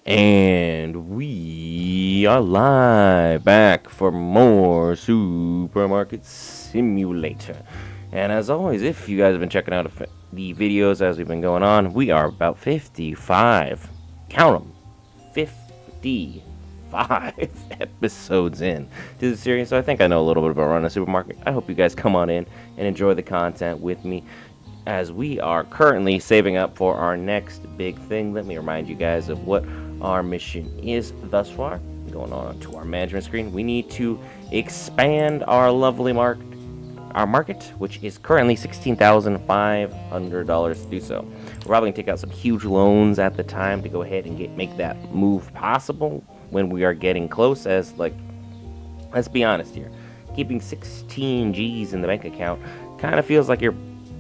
And we are live back for more Supermarket Simulator. And as always, if you guys have been checking out the videos as we've been going on, we are about 55, count them, 55 episodes in to the series. So I think I know a little bit about running a supermarket. I hope you guys come on in and enjoy the content with me, as we are currently saving up for our next big thing. Let me remind you guys of what our mission is thus far. Going on to our management screen, we need to expand our lovely market, which is currently $16,500 to do so. We're probably gonna take out some huge loans at the time to go ahead and make that move possible when we are getting close. As, like, let's be honest here, keeping 16 G's in the bank account kind of feels like you're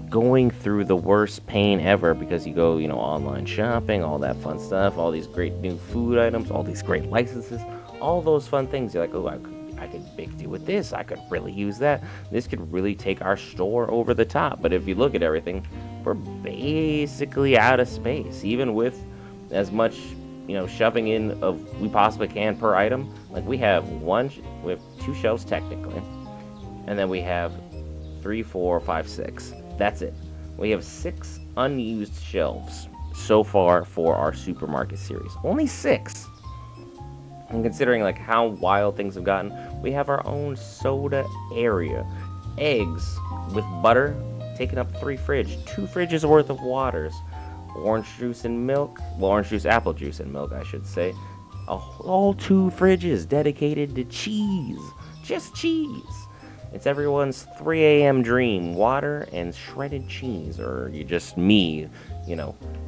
going through the worst pain ever, because you go, online shopping, all that fun stuff, all these great new food items, all these great licenses, all those fun things. You're like, oh, I could make do with this. I could really use that. This could really take our store over the top. But if you look at everything, we're basically out of space, even with as much, shoving in of we possibly can per item. Like, we have 2 shelves technically, and then we have 3, 4, 5, 6. That's it. We have 6 unused shelves so far for our supermarket series. Only 6. And considering like how wild things have gotten, we have our own soda area. Eggs with butter taking up 3 fridges, 2 fridges worth of waters. Orange juice and milk. Well, orange juice, apple juice and milk, I should say. All 2 fridges dedicated to cheese. Just cheese. It's everyone's 3 a.m. dream, water and shredded cheese. Or you just me,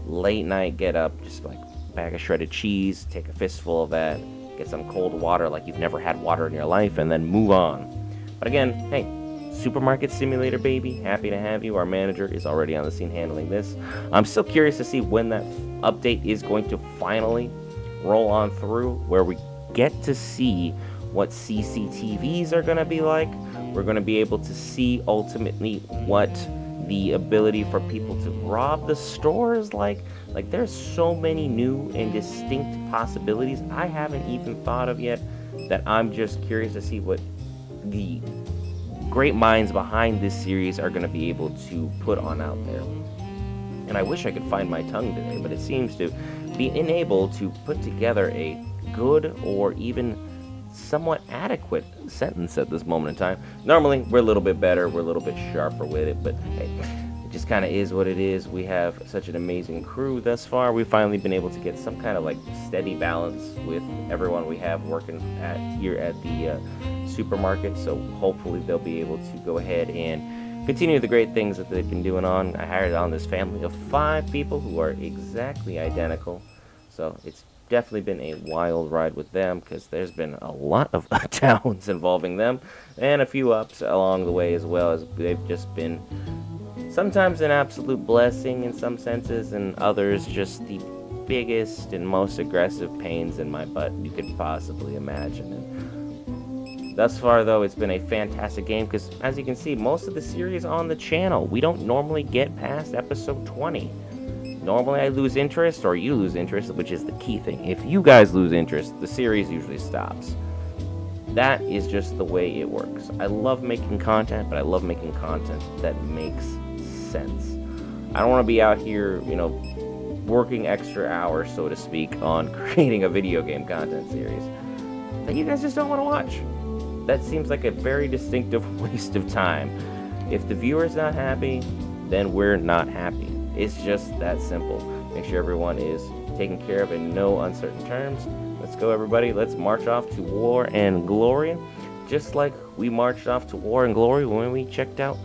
late night get up, just like bag of shredded cheese, take a fistful of that, get some cold water like you've never had water in your life, and then move on. But again, hey, Supermarket Simulator, baby, happy to have you. Our manager is already on the scene handling this. I'm still curious to see when that update is going to finally roll on through, where we get to see what CCTVs are going to be like. We're going to be able to see ultimately what the ability for people to rob the store is like. Like, there's so many new and distinct possibilities I haven't even thought of yet, that I'm just curious to see what the great minds behind this series are going to be able to put on out there. And I wish I could find my tongue today, but it seems to be unable to put together a good or even somewhat adequate sentence at this moment in time. Normally, we're a little bit better, we're a little bit sharper with it, but hey, it just kind of is what it is. We have such an amazing crew thus far. We've finally been able to get some kind of like steady balance with everyone we have working here at the supermarket, so hopefully they'll be able to go ahead and continue the great things that they've been doing on. I hired on this family of 5 people who are exactly identical, so it's definitely been a wild ride with them, because there's been a lot of downs involving them and a few ups along the way, as well as they've just been sometimes an absolute blessing in some senses, and others just the biggest and most aggressive pains in my butt you could possibly imagine. And thus far, though, it's been a fantastic game, because as you can see, most of the series on the channel, we don't normally get past episode 20. Normally I lose interest, or you lose interest, which is the key thing. If you guys lose interest, the series usually stops. That is just the way it works. I love making content, but I love making content that makes sense. I don't want to be out here, working extra hours, so to speak, on creating a video game content series that you guys just don't want to watch. That seems like a very distinctive waste of time. If the viewer's not happy, then we're not happy. It's just that simple. Make sure everyone is taken care of in no uncertain terms. Let's go, everybody. Let's march off to war and glory. Just like we marched off to war and glory when we checked out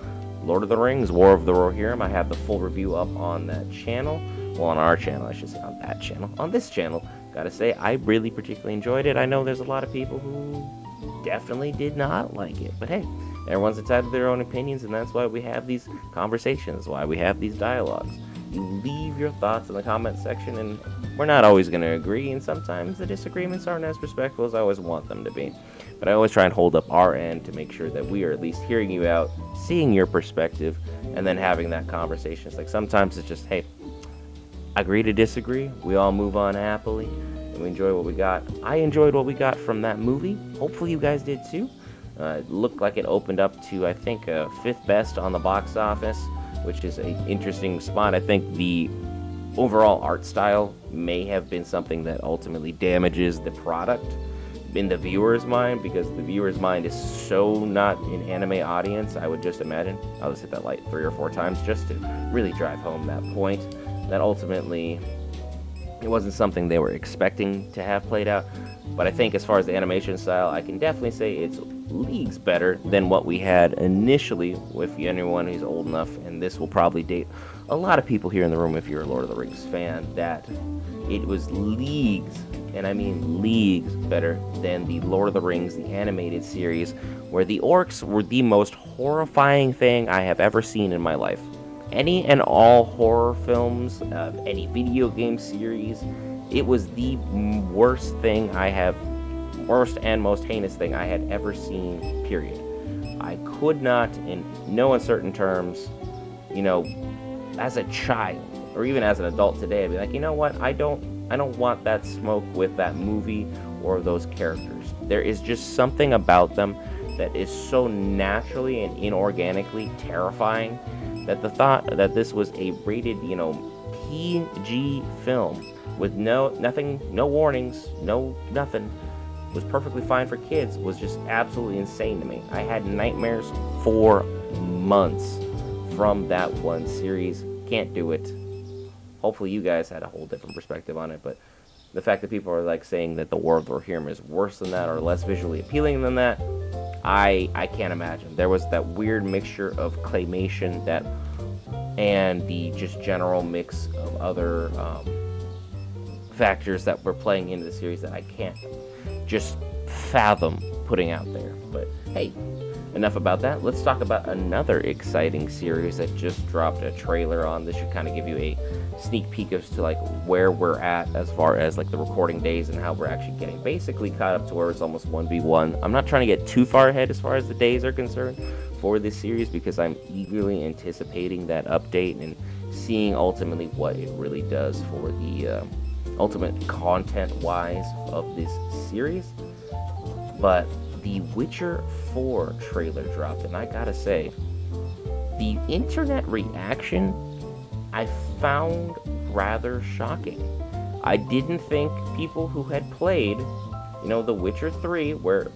Lord of the Rings, War of the Rohirrim. I have the full review up on that channel. Well, on our channel, I should say, on that channel. On this channel, gotta say, I really particularly enjoyed it. I know there's a lot of people who definitely did not like it. But hey, everyone's entitled to their own opinions, and that's why we have these conversations, why we have these dialogues. You leave your thoughts in the comment section, and we're not always going to agree, and sometimes the disagreements aren't as respectful as I always want them to be. But I always try and hold up our end to make sure that we are at least hearing you out, seeing your perspective, and then having that conversation. It's like sometimes it's just, hey, agree to disagree. We all move on happily, and we enjoy what we got. I enjoyed what we got from that movie. Hopefully you guys did too. It looked like it opened up to, I think, fifth best on the box office, which is an interesting spot. I think the overall art style may have been something that ultimately damages the product in the viewer's mind, because the viewer's mind is so not an anime audience. I would just imagine I'll just hit that light 3 or 4 times just to really drive home that point, that ultimately it wasn't something they were expecting to have played out. But I think as far as the animation style, I can definitely say it's leagues better than what we had initially. With anyone who's old enough, and this will probably date a lot of people here in the room if you're a Lord of the Rings fan, that it was leagues, and I mean leagues, better than the Lord of the Rings, the animated series, where the orcs were the most horrifying thing I have ever seen in my life. Any and all horror films, any video game series, it was the worst and most heinous thing I had ever seen, period. I could not, in no uncertain terms, as a child, or even as an adult today, I'd be like, you know what, I don't want that smoke with that movie or those characters. There is just something about them that is so naturally and inorganically terrifying, that the thought that this was a rated, PG film with no warnings, no nothing, was perfectly fine for kids, was just absolutely insane to me. I had nightmares for months from that one series. Can't do it. Hopefully you guys had a whole different perspective on it, but the fact that people are like saying that the War of the Rohirrim is worse than that or less visually appealing than that, I can't imagine. There was that weird mixture of claymation and the just general mix of other factors that were playing into the series that I can't just fathom putting out there. But hey, enough about that. Let's talk about another exciting series that just dropped a trailer on. This should kind of give you a sneak peek as to like where we're at as far as like the recording days and how we're actually getting basically caught up to where it's almost 1v1. I'm not trying to get too far ahead as far as the days are concerned for this series, because I'm eagerly anticipating that update and seeing ultimately what it really does for the ultimate content-wise of this series. But the Witcher 4 trailer dropped, and I gotta say, the internet reaction I found rather shocking. I didn't think people who had played, The Witcher 3, where,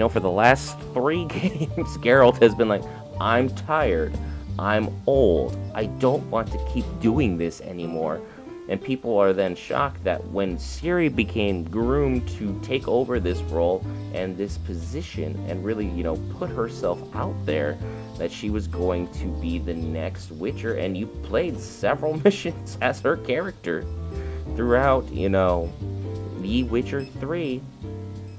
for the last 3 games, Geralt has been like, I'm tired, I'm old, I don't want to keep doing this anymore. And people are then shocked that when Ciri became groomed to take over this role and this position and really, put herself out there, that she was going to be the next Witcher. And you played several missions as her character throughout, The Witcher 3.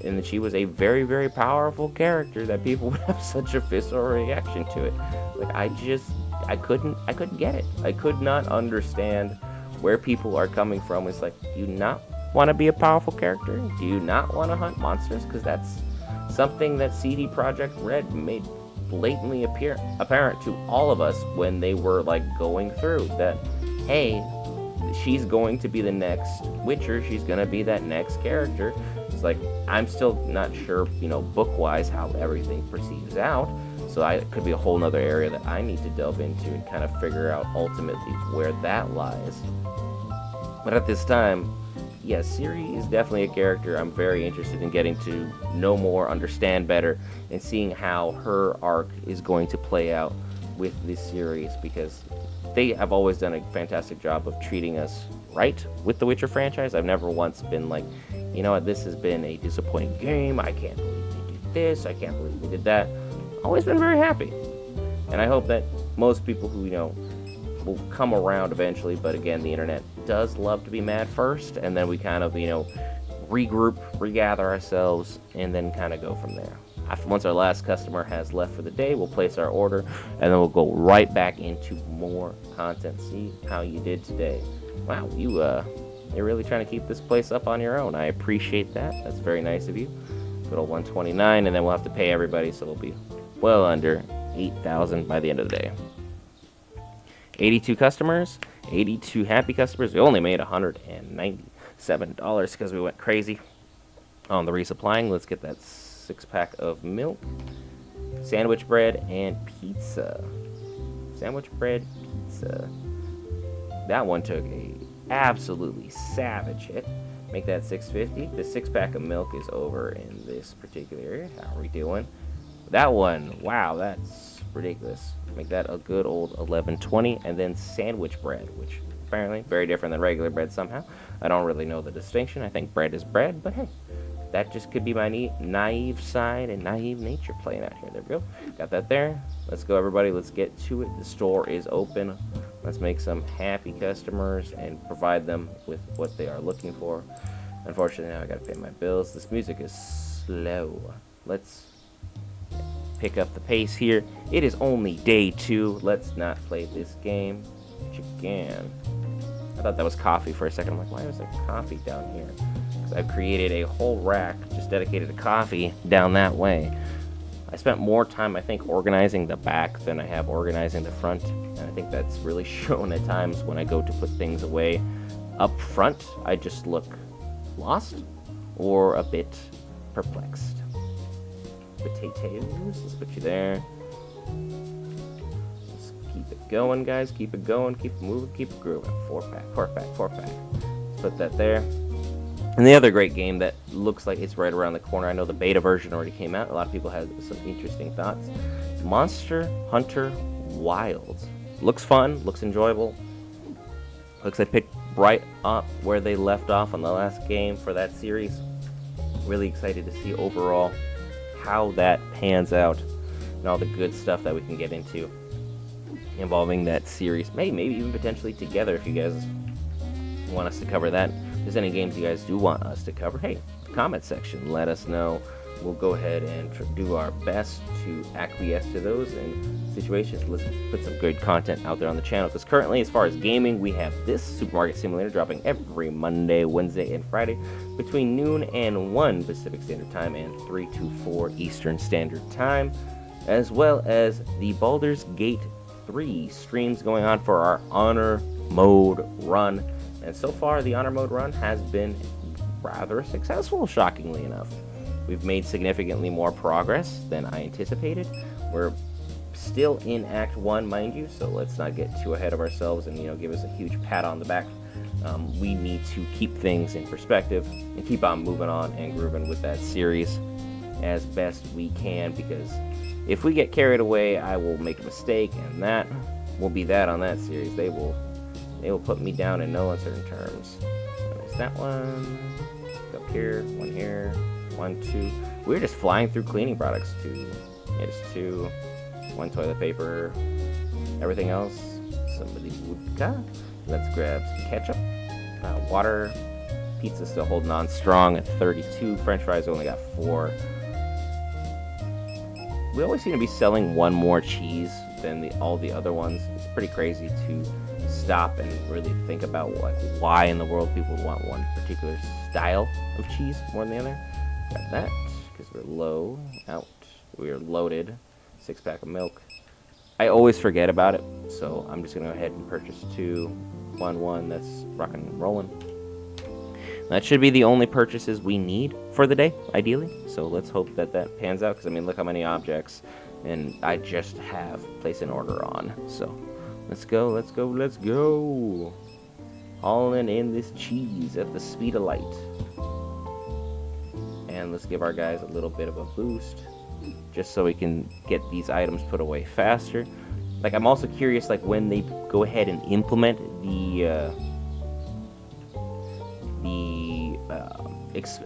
And that she was a very, very powerful character that people would have such a visceral reaction to it. Like, I couldn't get it. I could not understand where people are coming from. It's like, do you not want to be a powerful character? Do you not want to hunt monsters? Because that's something that CD Projekt Red made blatantly apparent to all of us when they were like going through that, hey, she's going to be the next Witcher, she's going to be that next character. It's like, I'm still not sure, book-wise how everything proceeds out. So it could be a whole nother area that I need to delve into and kind of figure out ultimately where that lies. But at this time, yes, Ciri is definitely a character I'm very interested in getting to know more, understand better, and seeing how her arc is going to play out with this series, because they have always done a fantastic job of treating us right with the Witcher franchise. I've never once been like, this has been a disappointing game, I can't believe they did this, I can't believe they did that. Always been very happy. And I hope that most people who, will come around eventually, but again, the internet does love to be mad first, and then we kind of, regroup, regather ourselves, and then kind of go from there. Once our last customer has left for the day, we'll place our order, and then we'll go right back into more content. See how you did today. Wow, you you're really trying to keep this place up on your own. I appreciate that. That's very nice of you. Good old 129, and then we'll have to pay everybody, so it'll be well under 8,000 by the end of the day. 82 customers, 82 happy customers. We only made $197 because we went crazy on the resupplying. Let's get that 6-pack of milk, sandwich bread, and pizza. Sandwich bread, pizza. That one took a absolutely savage hit. Make that 650. The 6-pack of milk is over in this particular area. How are we doing? That one, wow, that's ridiculous. Make that a good old 1120. And then sandwich bread, which apparently very different than regular bread somehow. I don't really know the distinction. I think bread is bread, but hey, that just could be my naive side and naive nature playing out here. There we go. Got that there. Let's go, everybody. Let's get to it. The store is open. Let's make some happy customers and provide them with what they are looking for. Unfortunately, now I gotta pay my bills. This music is slow. Let's pick up the pace here. It is only day 2. Let's not play this game again. I thought that was coffee for a second. I'm like, why is there coffee down here? Because I've created a whole rack just dedicated to coffee down that way. I spent more time, I think, organizing the back than I have organizing the front. And I think that's really shown at times when I go to put things away up front. I just look lost or a bit perplexed. Potatoes, let's put you there. Let's keep it going, guys. Keep it going, keep it moving, keep it grooving. 4-pack, 4-pack, 4-pack. Let's put that there. And the other great game that looks like it's right around the corner, I know the beta version already came out. A lot of people had some interesting thoughts. Monster Hunter Wilds. Looks fun, looks enjoyable. Looks like picked right up where they left off on the last game for that series. Really excited to see overall how that pans out and all the good stuff that we can get into involving that series. Maybe even potentially together if you guys want us to cover that. If there's any games you guys do want us to cover, hey, comment section, let us know. We'll go ahead and do our best to acquiesce to those and situations. Let's put some good content out there on the channel, because currently, as far as gaming, we have this Supermarket Simulator dropping every Monday, Wednesday, and Friday between noon and 1 Pacific Standard Time and 3 to 4 Eastern Standard Time, as well as the Baldur's Gate 3 streams going on for our Honor Mode run. And so far, the Honor Mode run has been rather successful, shockingly enough. We've made significantly more progress than I anticipated. We're still in Act 1, mind you, so let's not get too ahead of ourselves and, give us a huge pat on the back. We need to keep things in perspective and keep on moving on and grooving with that series as best we can, because if we get carried away, I will make a mistake, and that will be that on that series. They will put me down in no uncertain terms. There's that one. Up here, 1, 2. We're just flying through cleaning products. 2. Yeah, just 2. 1 toilet paper. Everything else, somebody would got. Let's grab some ketchup. Water. Pizza still holding on strong at 32. French fries only got 4. We always seem to be selling one more cheese than all the other ones. It's pretty crazy to stop and really think about why in the world people would want one particular style of cheese more than the other. Got that, because we're low out. We are loaded. 6-pack of milk. I always forget about it, so I'm just going to go ahead and purchase 2. 1. That's rockin' and rolling. That should be the only purchases we need for the day, ideally. So let's hope that pans out, because, look how many objects, and I just have place an order on. So let's go, let's go, let's go. Hauling in this cheese at the speed of light. And let's give our guys a little bit of a boost, just so we can get these items put away faster. I'm also curious, when they go ahead and implement the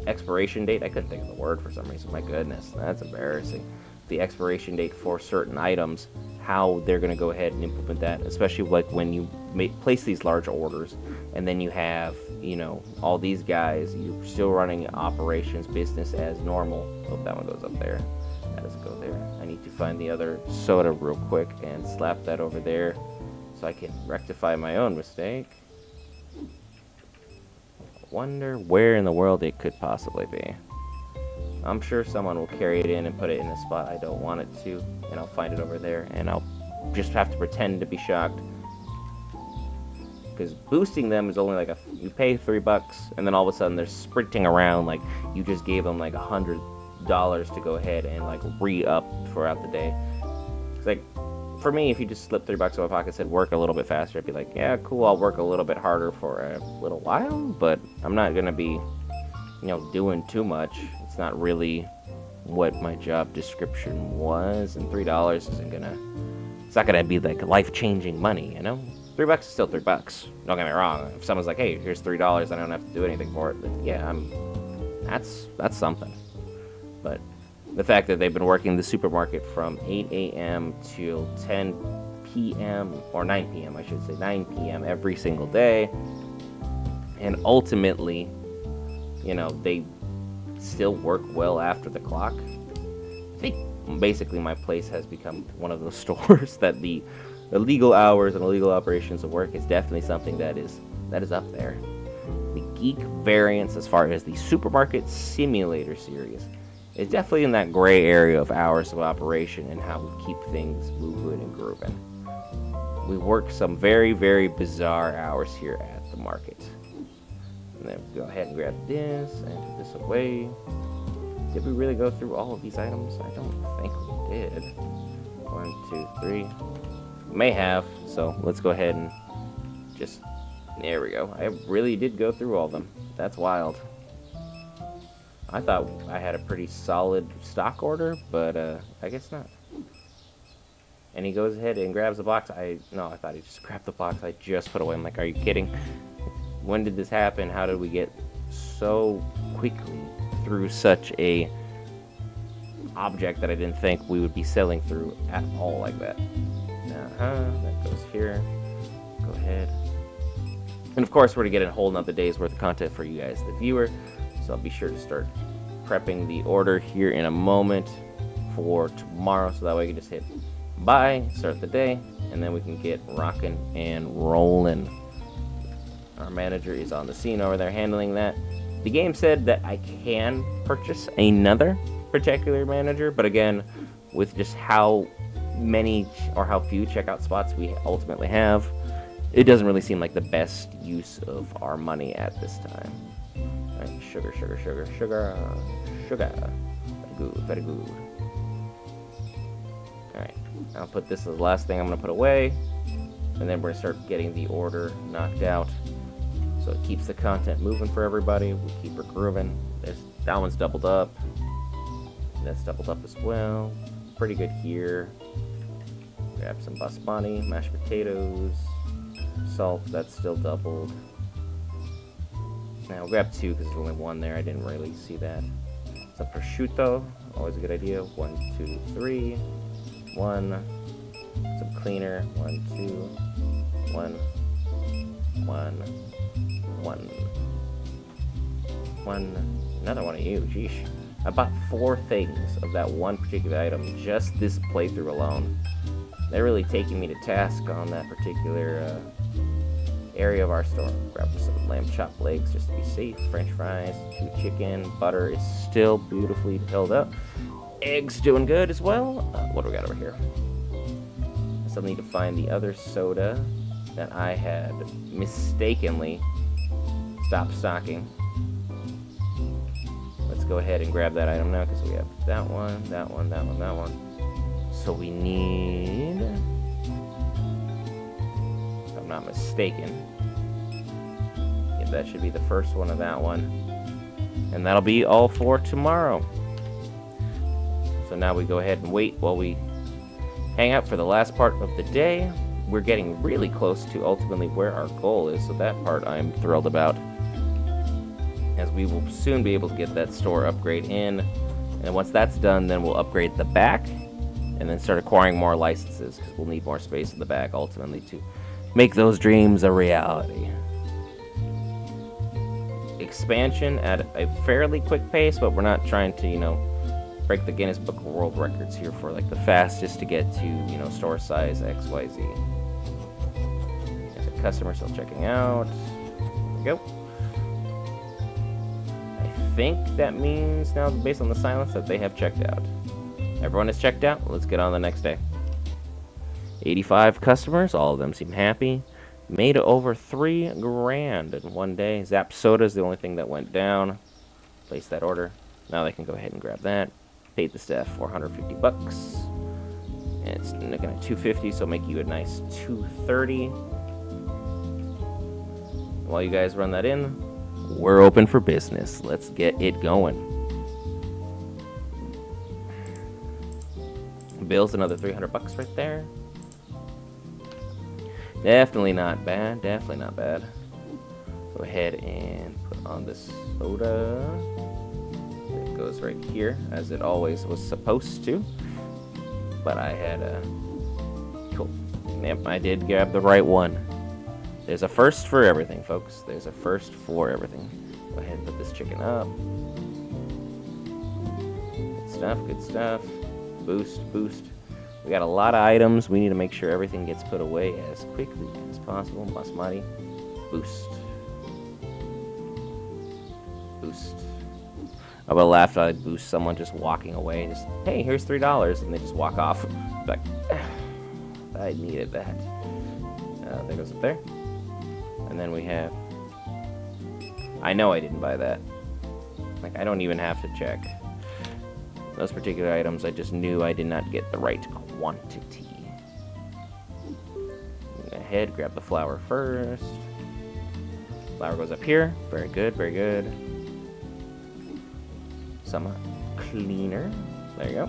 expiration date. I couldn't think of the word for some reason. My goodness, that's embarrassing. The expiration date for certain items, how they're going to go ahead and implement that, especially when you place these large orders, and then you have, all these guys, you're still running operations, business as normal. Oh, that one goes up there. That doesn't go there. I need to find the other soda real quick and slap that over there so I can rectify my own mistake. Wonder where in the world it could possibly be. I'm sure someone will carry it in and put it in a spot I don't want it to, and I'll find it over there, and I'll just have to pretend to be shocked. Because boosting them is only like you pay $3, and then all of a sudden they're sprinting around like you just gave them like $100 to go ahead and like re-up throughout the day. It's like, for me, if you just slip $3 in my pocket and said work a little bit faster, I'd be like, yeah, cool, I'll work a little bit harder for a little while, but I'm not gonna be, doing too much. It's not really what my job description was, and $3 isn't gonna, it's not gonna be like life-changing money, $3 is still $3. Don't get me wrong. If someone's like, hey, here's $3, I don't have to do anything for it, then yeah, that's something. But the fact that they've been working the supermarket from 8 a.m. till 10 p.m. or 9 p.m. I should say 9 p.m. every single day, and ultimately, they still work well after the clock. I think basically my place has become one of those stores that the illegal hours and illegal operations of work is definitely something that is up there. The Geek variants, as far as the Supermarket Simulator series, is definitely in that gray area of hours of operation and how we keep things moving and grooving. We work some very, very bizarre hours here at the market. And then go ahead and grab this and put this away. Did we really go through all of these items? I don't think we did. 1, 2, 3. May have, so let's go ahead and just, there we go. I really did go through all of them. That's wild. I thought I had a pretty solid stock order, but I guess not. And he goes ahead and grabs the box. I thought he just grabbed the box I just put away. I'm like, are you kidding? When did this happen? How did we get so quickly through such a object that I didn't think we would be selling through at all like that? That goes here. Go ahead. And of course, we're going to get a whole nother day's worth of content for you guys, the viewer. So I'll be sure to start prepping the order here in a moment for tomorrow. So that way I can just hit buy, start the day, and then we can get rocking and rolling. Our manager is on the scene over there handling that. The game said that I can purchase another particular manager, but again, with just how many or how few checkout spots we ultimately have, it doesn't really seem like the best use of our money at this time. Alright, sugar. Very good. Alright, I'll put this as the last thing I'm going to put away, and then we're going to start getting the order knocked out. So it keeps the content moving for everybody. We keep her grooving. That one's doubled up. That's doubled up as well. Pretty good here. Grab some basmati, mashed potatoes, salt, that's still doubled. Now we'll grab 2 because there's only 1 there. I didn't really see that. Some prosciutto, always a good idea. 1, 2, 3. 1. Some cleaner. 1, 2. 1. 1. 1. Another one of you. Jeesh. I bought 4 things of that one particular item just this playthrough alone. They're really taking me to task on that particular area of our store. Grab some lamb chop legs just to be safe. French fries, 2 chicken. Butter is still beautifully held up. Eggs doing good as well. What do we got over here? I still need to find the other soda that I had mistakenly stopped stocking. Let's go ahead and grab that item now because we have that one, that one, that one, that one. So we need, if I'm not mistaken, yeah, that should be the first one of that one. And that'll be all for tomorrow. So now we go ahead and wait while we hang out for the last part of the day. We're getting really close to ultimately where our goal is, so that part I'm thrilled about, as we will soon be able to get that store upgrade in. And once that's done, then we'll upgrade the back and then start acquiring more licenses, because we'll need more space in the back ultimately to make those dreams a reality. Expansion at a fairly quick pace, but we're not trying to, break the Guinness Book of World Records here for like the fastest to get to, store size XYZ. There's a customer still checking out. There we go. think that means now, based on the silence, that they have checked out. Everyone has checked out. Let's get on the next day. 85 customers. All of them seem happy. Made over $3 grand in one day. Zap Soda is the only thing that went down. Place that order. Now they can go ahead and grab that. Paid the staff $450. And it's looking at $250, so make you a nice $230. While you guys run that in, we're open for business. Let's get it going. Bill's another $300 right there. Definitely not bad. Definitely not bad. Go ahead and put on this soda. It goes right here, as it always was supposed to. But I had a... Cool. Yep, I did grab the right one. There's a first for everything, folks. There's a first for everything. Go ahead and put this chicken up. Good stuff, good stuff. Boost, boost. We got a lot of items. We need to make sure everything gets put away as quickly as possible. Basmati. Boost. Boost. I would have laughed if I'd boost someone just walking away. Just, hey, here's $3. And they just walk off. Like, I needed that. There goes up there. And then we have... I know I didn't buy that. Like, I don't even have to check. Those particular items, I just knew I did not get the right quantity. Go ahead, grab the flour first. Flour goes up here. Very good, very good. Some cleaner. There you go.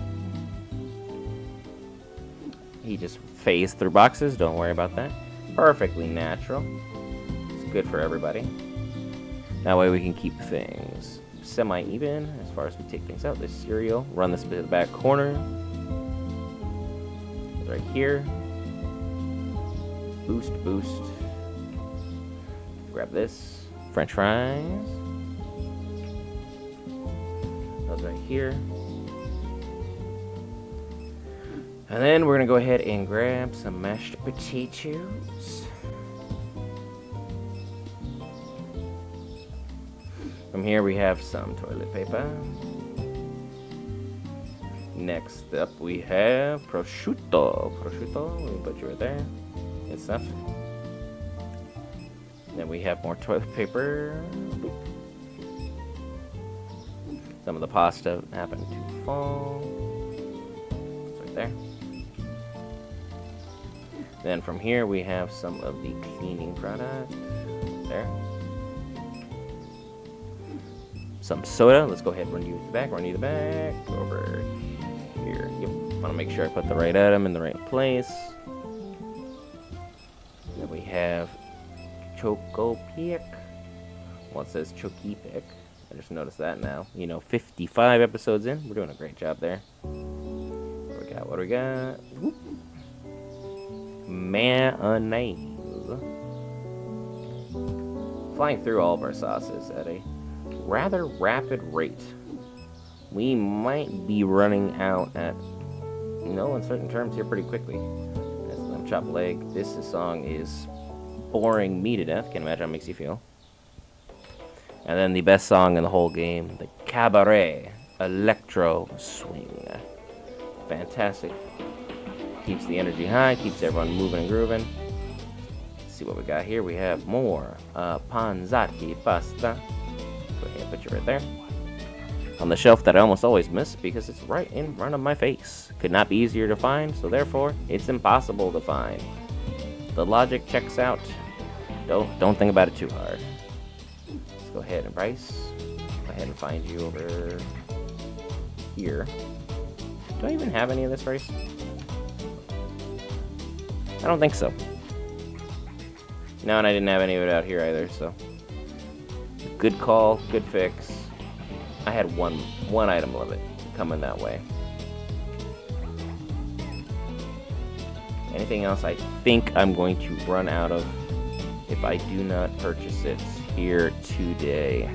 He just phased through boxes. Don't worry about that. Perfectly natural. It's good for everybody. That way we can keep things semi-even as far as we take things out. This cereal, run this bit to the back corner. Right here. Boost, boost. Grab this. French fries. Those right here. And then we're gonna go ahead and grab some mashed potatoes. From here we have some toilet paper. Next up we have prosciutto. Prosciutto, let me put you right there. Good stuff. Then we have more toilet paper. Boop. Some of the pasta happened to fall. It's right there. Then from here we have some of the cleaning product. There. Some soda. Let's go ahead and run you the back. Run you the back. Over here. Yep. Want to make sure I put the right item in the right place. Then we have Choco Pick. Well, it says Choki Pick. I just noticed that now. You know, 55 episodes in. We're doing a great job there. What do we got? What do we got? Whoop. Mayonnaise. Flying through all of our sauces at a rather rapid rate. We might be running out at no uncertain terms here pretty quickly. That's lamb chop leg. This song is boring me to death. Can't imagine how it makes you feel. And then the best song in the whole game, the Cabaret Electro Swing. Fantastic. Keeps the energy high, keeps everyone moving and grooving. Let's see what we got here. We have more panzati pasta. Go ahead and put you right there. On the shelf that I almost always miss because it's right in front of my face. Could not be easier to find, so therefore it's impossible to find. The logic checks out. Don't think about it too hard. Let's go ahead and Bryce. Go ahead and find you over here. Do I even have any of this rice? I don't think so. No, and I didn't have any of it out here either, so. Good call, good fix. I had one item of it coming that way. Anything else I think I'm going to run out of if I do not purchase it here today.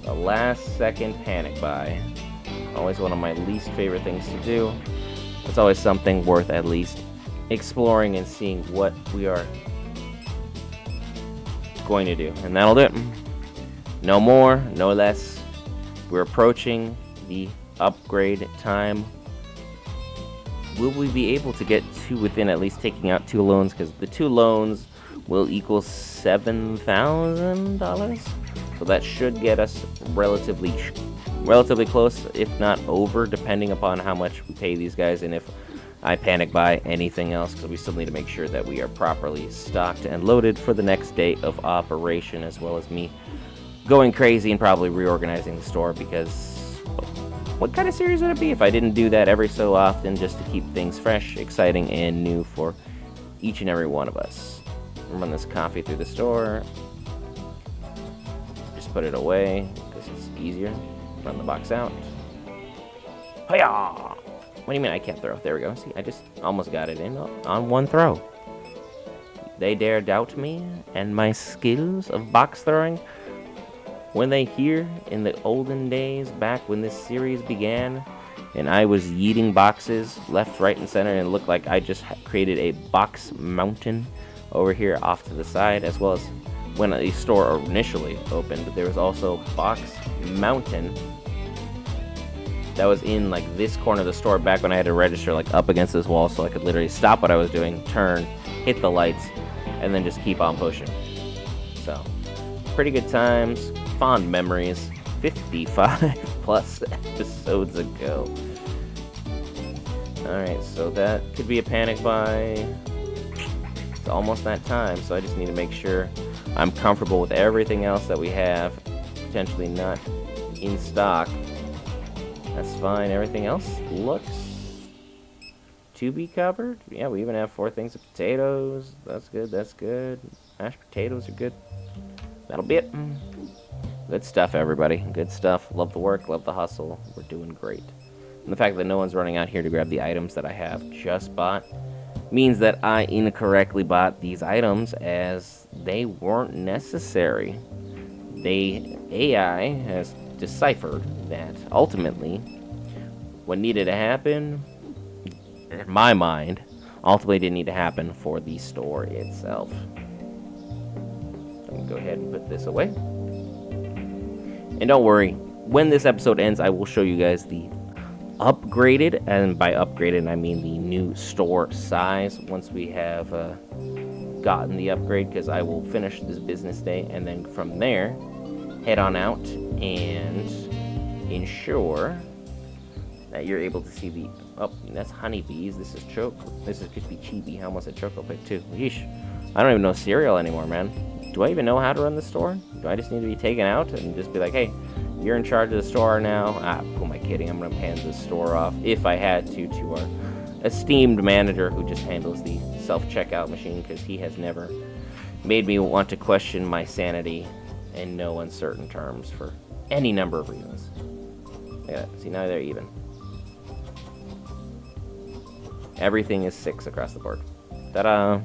The last second panic buy. Always one of my least favorite things to do. It's always something worth at least exploring and seeing what we are going to do. And that'll do it. No more, no less. We're approaching the upgrade time. Will we be able to get to within at least taking out 2 loans? Because the 2 loans will equal $7,000. So that should get us relatively close, if not over, depending upon how much we pay these guys and if I panic buy anything else, because we still need to make sure that we are properly stocked and loaded for the next day of operation, as well as me going crazy and probably reorganizing the store, because what kind of series would it be if I didn't do that every so often just to keep things fresh, exciting, and new for each and every one of us. Run this coffee through the store. Just put it away because it's easier. Run the box out. Hiya! What do you mean I can't throw? There we go. See, I just almost got it in on one throw. They dare doubt me and my skills of box throwing? When they hear in the olden days, back when this series began, and I was yeeting boxes left, right, and center, and it looked like I just created a box mountain over here off to the side, as well as when the store initially opened, there was also box mountain that was in like this corner of the store back when I had to register like up against this wall, so I could literally stop what I was doing, turn, hit the lights, and then just keep on pushing. So, pretty good times, fond memories, 55 plus episodes ago. Alright, so that could be a panic buy. It's almost that time, so I just need to make sure I'm comfortable with everything else that we have, potentially not in stock. That's fine. Everything else looks to be covered. Yeah, we even have 4 things of potatoes. That's good, that's good. Mashed potatoes are good. That'll be it. Good stuff, everybody. Good stuff. Love the work, love the hustle. We're doing great. And the fact that no one's running out here to grab the items that I have just bought means that I incorrectly bought these items as they weren't necessary. AI has deciphered that ultimately what needed to happen, in my mind, ultimately didn't need to happen for the store itself. I'm gonna go ahead and put this away. And don't worry, when this episode ends, I will show you guys the upgraded, and by upgraded I mean the new store size, once we have gotten the upgrade, because I will finish this business day and then from there head on out and ensure that you're able to see the that's honeybees. This is could be chibi. I almost said choco pick too. Yeesh. I don't even know cereal anymore, man. Do I even know how to run the store? Do I just need to be taken out and just be like, hey, you're in charge of the store now? Who am I kidding? I'm gonna hand the store off if I had to our esteemed manager who just handles the self-checkout machine, because he has never made me want to question my sanity in no uncertain terms for any number of reasons. Yeah, see, now they're even. Everything is 6 across the board. Ta-da!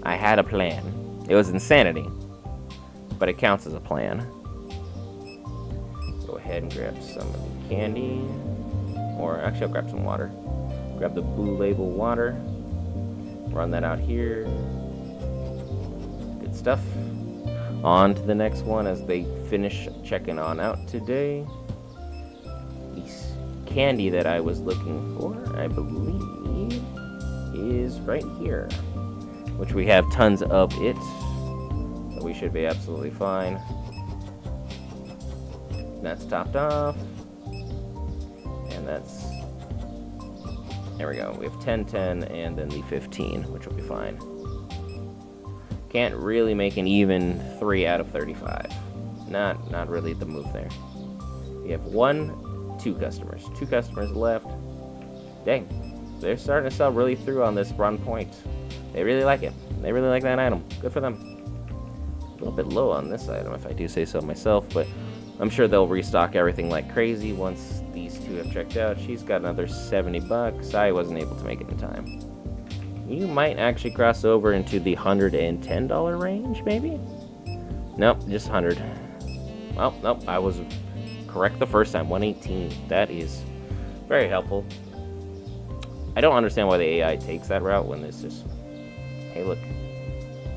I had a plan. It was insanity, but it counts as a plan. Go ahead and grab some of the candy, or actually I'll grab some water. Grab the Blue Label water. Run that out here. Good stuff. On to the next one as they finish checking on out today. The candy that I was looking for, I believe, is right here, which we have tons of it, so we should be absolutely fine. That's topped off, and that's, there we go. We have 10, 10, and then the 15, which will be fine. Can't really make an even 3 out of 35. Not really the move there. We have 2 customers. 2 customers left. Dang, they're starting to sell really through on this run point. They really like it. They really like that item. Good for them. A little bit low on this item, if I do say so myself, but I'm sure they'll restock everything like crazy once these 2 have checked out. She's got another $70. I wasn't able to make it in time. You might actually cross over into the $110 range, maybe? Nope, just 100. Well, nope, I was correct the first time. 118. That is very helpful. I don't understand why the AI takes that route when it's just, hey, look,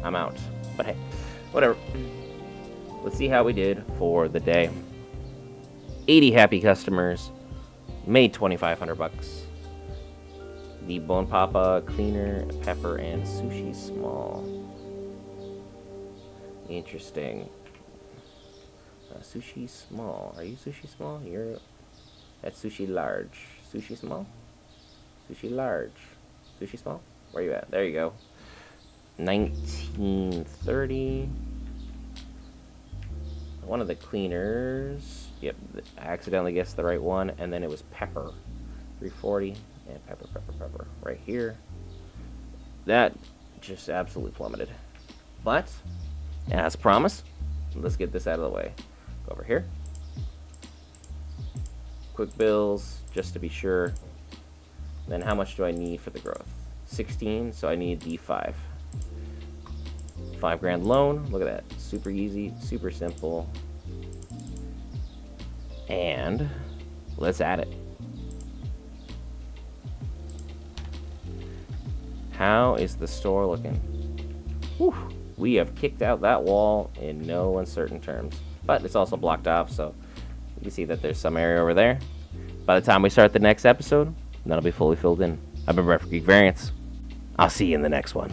I'm out. But hey, whatever. let's see how we did for the day. 80 happy customers, made 2,500 bucks. The Bone Papa, Cleaner, Pepper, and Sushi Small. Interesting. Sushi Small. Are you Sushi Small? You're... That's Sushi Large. Sushi Small? Sushi Large. Sushi Small? Where are you at? There you go. 1930. One of the cleaners. Yep, I accidentally guessed the right one, and then it was Pepper. 340. And Pepper, right here. That just absolutely plummeted. But, as promised, let's get this out of the way. Go over here. Quick bills, just to be sure. Then how much do I need for the growth? 16, so I need the 5. 5 grand loan, look at that. Super easy, super simple. And let's add it. How is the store looking? Whew. We have kicked out that wall in no uncertain terms. But it's also blocked off, so you can see that there's some area over there. By the time we start the next episode, that'll be fully filled in. I've been Brett for Geek Variants. I'll see you in the next one.